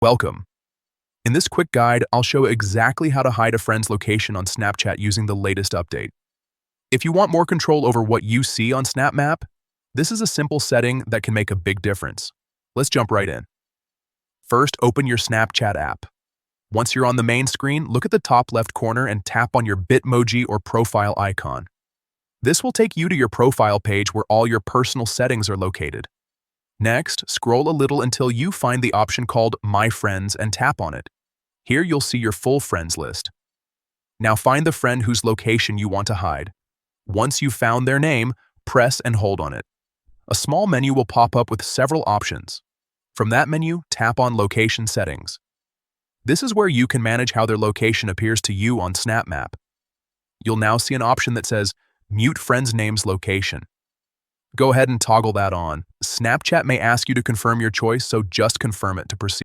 Welcome. In this quick guide, I'll show exactly how to hide a friend's location on Snapchat using the latest update. If you want more control over what you see on Snap Map, this is a simple setting that can make a big difference. Let's jump right in. First, open your Snapchat app. Once you're on the main screen, look at the top left corner and tap on your Bitmoji or profile icon. This will take you to your profile page where all your personal settings are located. Next, scroll a little until you find the option called My Friends and tap on it. Here you'll see your full friends list. Now find the friend whose location you want to hide. Once you've found their name, press and hold on it. A small menu will pop up with several options. From that menu, tap on Location Settings. This is where you can manage how their location appears to you on Snap Map. You'll now see an option that says Mute Friends Name's Location. Go ahead and toggle that on. Snapchat may ask you to confirm your choice, so just confirm it to proceed.